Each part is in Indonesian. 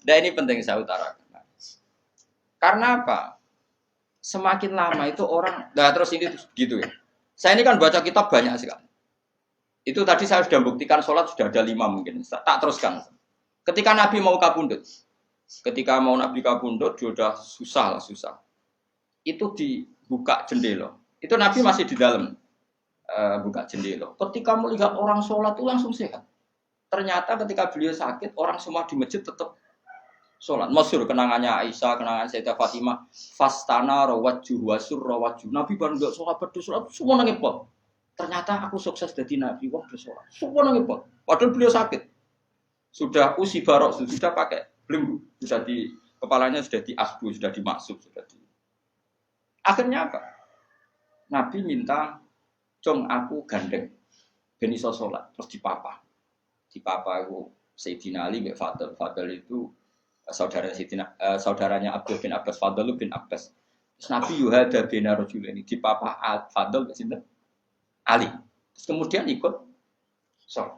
Nah ini penting saya utarakan. Karena apa? Semakin lama itu orang, nah terus ini gitu ya. Saya ini kan baca kitab banyak sekali. Itu tadi saya sudah buktikan sholat sudah ada 5 mungkin. Tak teruskan. Ketika Nabi mau kabundut, ketika mau Nabi kabundut, dia sudah susah. Itu dibuka jendela. Itu Nabi masih di dalam buka jendela. Ketika melihat orang sholat itu langsung sehat. Ternyata ketika beliau sakit, orang semua di masjid tetap sholat. Masyhur kenangannya Aisyah, kenangan Sayyidah Fatimah. Fastana rawajjuh wasur rawajjuh. Nabi baru nggak sholat, berdoa semua nangis pot. Ternyata aku sukses jadi Nabi, wong bersolat. Semua nangis pot. Padahal beliau sakit. Sudah usi barok, sudah pakai belenggu. Sudah di kepalanya sudah diasbu, sudah dimaksud, sudah di. Akhirnya apa? Nabi minta, "Cung aku gandeng ben iso salat." Terus dipapa. Dipapa itu Sayyidina Ali bin Fadl. Fadl itu saudaranya Abdul bin Abbas, Fadl bin Abbas. Terus Nabi yuhada bin rajulaini dipapa Fadl sinten? Ali. Terus kemudian ikut sholat.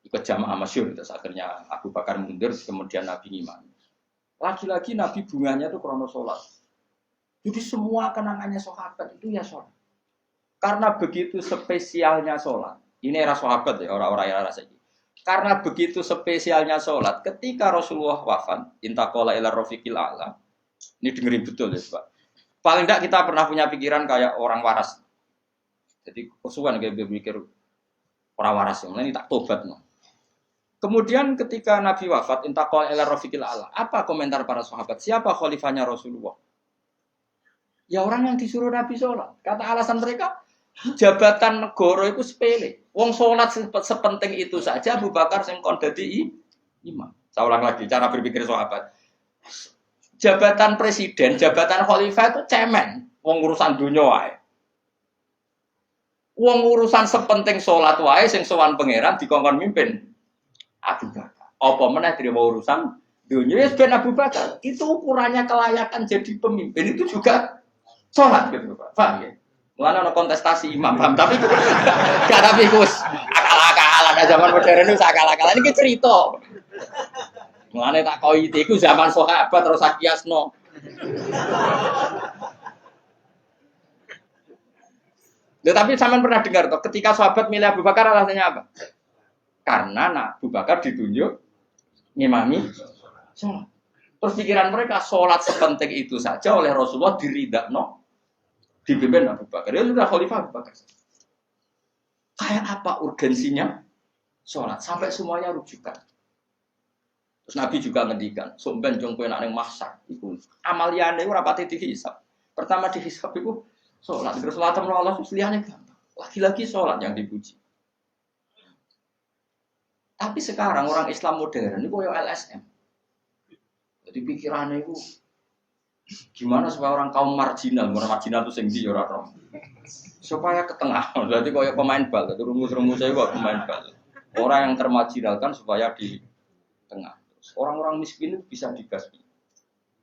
Ikut jamaah masyhur. Terus akhirnya Abu Bakar mundur, kemudian Nabi ngimami. Lagi-lagi Nabi bunganya itu krono sholat. Jadi semua kenangannya sahabat itu ya sholat. Karena begitu spesialnya sholat. Ini era sahabat ya, orang-orang era saja. Karena begitu spesialnya sholat, ketika Rasulullah wafat, intaqala ila rafiqil a'la. Ini dengerin betul ya, Pak. Paling tidak kita pernah punya pikiran kayak orang waras. Jadi kesuwan kayak berpikir orang waras yang ini tak tobat. No. Kemudian ketika Nabi wafat, intaqal ila rafiqil a'la. Apa komentar para sahabat? Siapa khalifahnya Rasulullah? Ya orang yang disuruh Nabi sholat. Kata alasan mereka, jabatan negara itu sepele. Wong sholat sepenting itu saja. Abu Bakar sing kon dadi imam. Saya ulang lagi cara berpikir sahabat. Jabatan presiden, jabatan khalifah itu cemen. Wong urusan dunia wae. Wong urusan sepenting sholat wae sing sowan pangeran dikongkon mimpin Abu Bakar. Apa meneh terima urusan dunia wis ben Abu Bakar. Itu ukurannya kelayakan jadi pemimpin itu juga sholat gitu Pak. Paham ya? Mulane ana kontestasi imam, paham tapi gak tapi Gus. Akal-akalan zaman modern itu akal-akalan iki cerita. Mulane tak koi iku zaman sahabat terus kiasno. Tapi sampean pernah dengar toh ketika sahabat milih Abu Bakar alasannya apa? Karena Abu Bakar ditunjuk ngimami sholat. Terus pikiran mereka sholat sepenting itu saja oleh Rasulullah diridakno dipimpin Abu Bakar. Dia sudah khalifah Abu Bakar. Kayak apa urgensinya sholat sampai semuanya rujukan. Terus Nabi juga ngendikan, "Somben jong kowe nek ning mahsyar iku amaliyane ora pati dihisab. Pertama dihisab iku sholat, terus sholat Allah liyane gampang. Lagi-lagi sholat yang dipuji. Tapi sekarang orang Islam modern ini koyo LSM. Jadi pikirannya itu gimana supaya orang kaum marginal itu sing ndi ora ora. Supaya ke tengah. Berarti koyo pemain bal, itu rumus-rumus saya kok pemain bal. Orang yang termarginalkan supaya di tengah. Orang-orang miskin itu bisa dibasmi.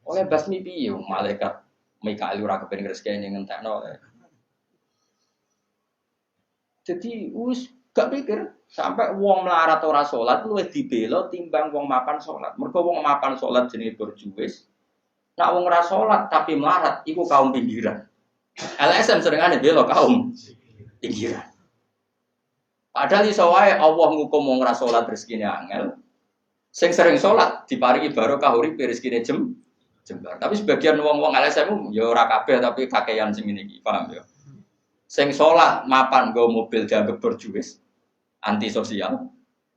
Oleh basmi piye malaikat Mikail ora kepen rezekine ngentekno. Jadi wis gak pikir sampai wong melarat ora salat luwih dibela timbang wong mapan salat. Mergo wong mapan salat jenenge berjuwis. Nek wong ora salat tapi melarat iku kaum pinggiran. LSM seringane bela kaum pinggiran. Padahal iso wae Allah ngukum wong ora salat rezekine angel. Sing sering salat diparingi barokah uripe rezekine jembar. Tapi sebagian wong-wong LSM ya ora kabeh tapi kakean sing ngene iki, paham ya? Sing salat mapan nggo mobil dianggap berjuwis, anti sosial.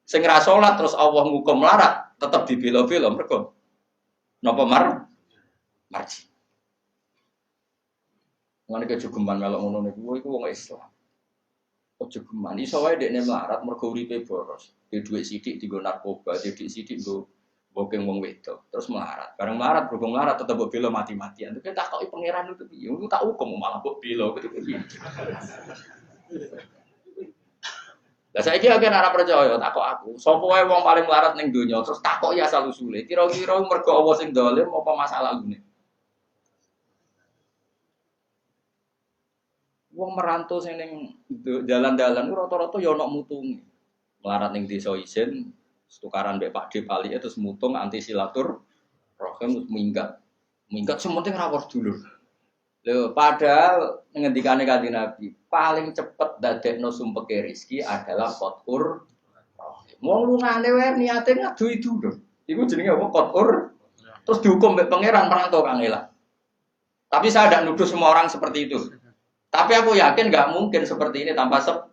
Sing ra salat terus Allah ngukum melarat, tetep dibela-bela mergo napa marji. Ngene kejugeman melok ngono niku iku wong Islam. Kejugeman iso wae dekne melarat mergo uripe boros. Di dhuwit sithik dienggo narkoba, di dhuwit sithik nggo bokeng wong wedok, terus melarat. Bareng melarat, berhubung melarat tetep mbok bela mati-matian. Tapi tak kok pangeran itu piye? Iku tak hukum malah mbok bela gitu piye. Lah saiki akeh ora percaya tak kok aku. Sopo wae wong paling melarat ning donya terus tak kok ya asal usule. Kira-kira mergo Allah sing dolim apa masalah ngene. Wong merantau sing ning dalan-dalan ku rata-rata ya ana mutunge. Melarat ning desa isin Tukaran mbek Pak D Pali terus mutung anti silatur rohim minggat sementing rawuh dulur. Lho padahal ngendikane Kanjeng Nabi paling cepet dadekno sumpeke rezeki adalah qatur rohim. Wong lungane wae niate ngadui dulur. Iku jenenge apa qatur terus dihukum mbek pangeran merantau Kang Ela. Tapi saya tidak nuduh semua orang seperti itu. Tapi aku yakin nggak mungkin seperti ini tanpa sebab.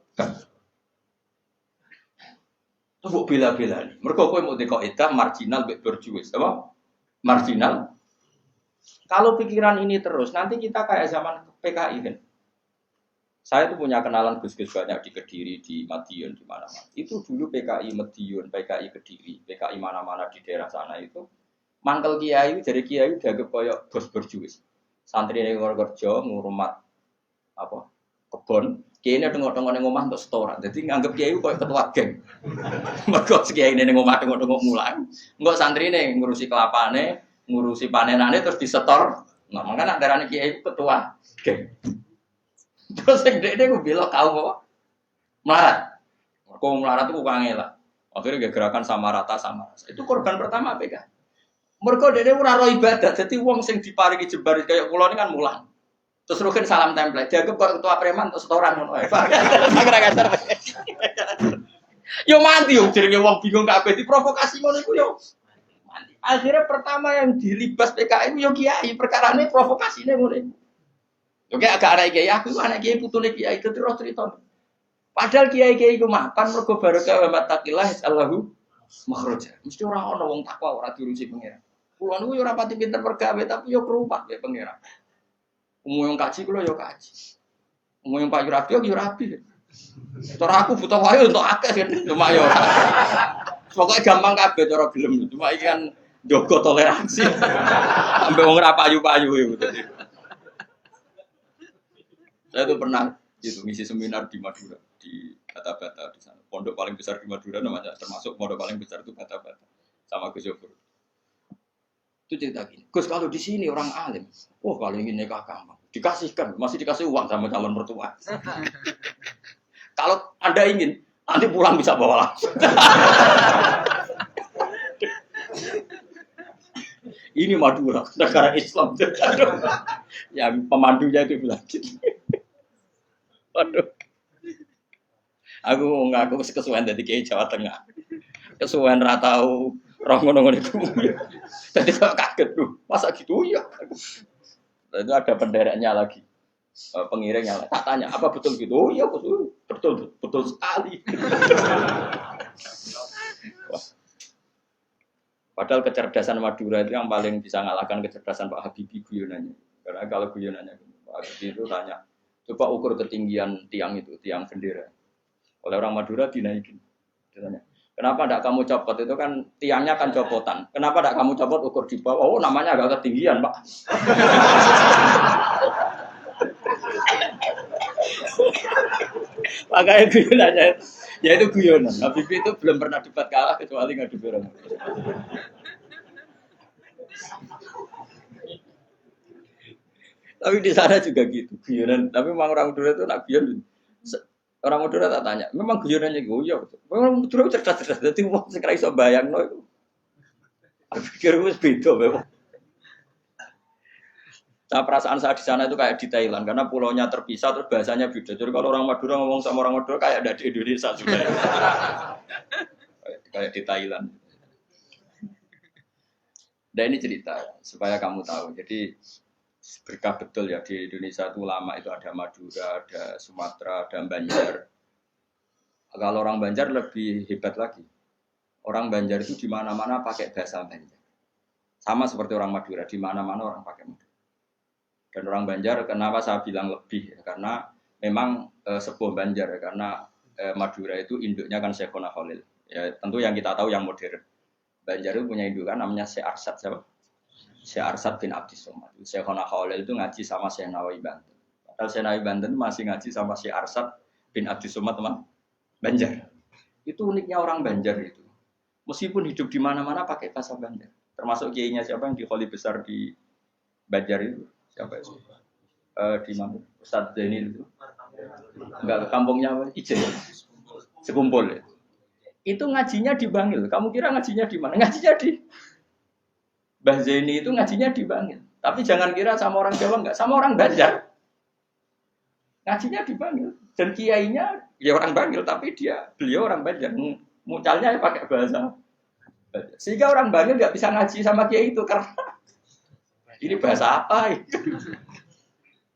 Terus buat bela-bela nih. Mereka kau mau dikoidah marginal berjuis, apa? Marginal. Kalau pikiran ini terus, nanti kita kayak zaman PKI kan. Saya tuh punya kenalan gus-gus banyak di Kediri, di Madiun, di mana-mana. Itu dulu PKI Madiun, PKI Kediri, PKI mana-mana di daerah sana itu. Mangkel kiai, jadi kiai dianggap koyok bos berjuis. Santri yang kerja ngurmat apa kebon. Kiai ini tengok-tengok neng omah untuk setoran. Jadi nganggep kiai koyok ketua geng. Mergo kiai ini neng omah tengok-tengok mulang. Enggak santri ini ngurusi kelapane, ngurusi panenane terus disetor. Nah, makanya darane kiai ketua geng. Terus yang dek gue bilang kau apa? Melarat. Kau melarat itu bukan ngelak. Akhirnya gerakan sama rata sama rasa. Itu korban pertama PK. Mereka dek ora ro ibadah. Jadi wong sing diparingi jebar kayak kula ini kan mulang. Terus rukin salam template. Dianggap kok ketua preman terus setoran ngono ae. Yo mandi yo jenenge wong bingung kabeh diprovokasi ngono iku yo. Mandi. Akhirnya pertama yang dilibas PKI yo kiai, perkarane provokasine ngono iku. Oke agak anak kiai, aku anak kiai putune kiai itu terus cerita. Padahal kiai-kiai itu makan mergo barokah wa mattaqillah Allahu makhraja. Mesti ora ana wong takwa ora diurusi pangeran. Kulo niku yo ora pati pinter pergawe tapi yo kerupat ya pangeran. Umum yang kaji kulo yo kaji. Umum yang Pak Yurabi yo rabi. Cara aku butuh wae untuk akeh kan cuma yo. Pokoke gampang kabeh cara gelem cuma iki kan njogo toleransi. Sampai wong ora payu-payu yo. Saya tuh pernah ngisi seminar di Madura, di Bata-Bata di sana. Pondok paling besar di Madura namanya, termasuk pondok paling besar itu Bata-Bata sama Gus Yofur. Itu cerita gini, Gus kalau di sini orang alim, kalau ingin nikah gampang, dikasihkan, masih dikasih uang sama calon mertua. Kalau Anda ingin, nanti pulang bisa bawa langsung. Ini Madura, negara Islam. Yang pemandunya itu bilang gitu. Waduh. Aku ngaku kesuwen dadi kiai Jawa Tengah. Kesuwen ra tau roh ngono-ngono iku. Dadi kok kaget tuh. Masa gitu ya? Itu ada pendereknya lagi. Pengiringnya lagi. Tak tanya, apa betul gitu? Oh iya, betul sekali. Wah. Padahal kecerdasan Madura itu yang paling bisa ngalahkan kecerdasan Pak Habibie guyonannya. Karena kalau guyonannya Pak Habibie itu tanya, coba ukur ketinggian tiang itu, tiang bendera. Oleh orang Madura dinaikin. Ditanya, kenapa tidak kamu copot? Itu kan tiangnya kan copotan. Kenapa tidak kamu copot ukur di bawah? Oh, namanya agak ketinggian, Pak. Makanya guyonannya, ya itu guyonan. Habibie itu belum pernah debat kalah kecuali ngadu orang. Tapi di sana juga gitu, guyonan. Tapi memang orang Madura itu nak guyon. Orang Madura tak tanya, memang guyonannya goyo. Memang Madura cerdas-cerdas. Jadi wong sing ra iso bayangno iku. Aku pikir wis beda memang. Perasaan saya di sana itu kayak di Thailand karena pulaunya terpisah terus bahasanya beda. Jadi kalau orang Madura ngomong sama orang Madura kayak ada di Indonesia juga. Kayak di Thailand. Dan ini cerita supaya kamu tahu. Jadi berkah betul ya di Indonesia itu lama itu ada Madura, ada Sumatera, ada Banjar. Kalau orang Banjar lebih hebat lagi. Orang Banjar itu di mana-mana pakai bahasa Banjar. Sama seperti orang Madura, di mana-mana orang pakai Madura. Dan orang Banjar kenapa saya bilang lebih? Ya, karena memang sebuah Banjar ya, karena Madura itu induknya kan Syekhona Khalil. Ya tentu yang kita tahu yang modern. Banjar itu punya indukan namanya Syekh Arsad siapa? Syekh Arsad bin Abdis Somad. Syekhona Khalil itu ngaji sama Syekh Nawawi Banten. Padahal Syekh Nawawi Banten masih ngaji sama Syekh Arsad bin Abdis Somad teman Banjar. Itu uniknya orang Banjar itu. Meskipun hidup di mana-mana pakai bahasa Banjar. Termasuk kiainya siapa yang di Kholi besar di Banjar itu? Siapa itu? Di mana? Ustadz Zainil itu. Enggak, kampungnya apa? Ijen. Sekumpul ya. Itu ngajinya di Bangil. Kamu kira ngajinya di mana? Ngajinya di Mbah Zaini itu ngajinya di Bangil. Tapi jangan kira sama orang Jawa enggak, sama orang Banjar. Ngajinya di Bangil. Dan kiainya ya orang Bangil, tapi beliau orang Banjar. Mucalnya pakai bahasa Banjar. Sehingga orang Bangil enggak bisa ngaji sama kiai itu karena ini bahasa apa?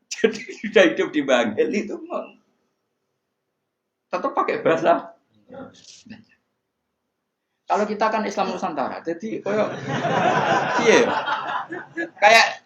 Jadi sudah hidup di Bangil itu tetap pakai bahasa Banjar. Kalau kita kan Islam Nusantara, jadi kayak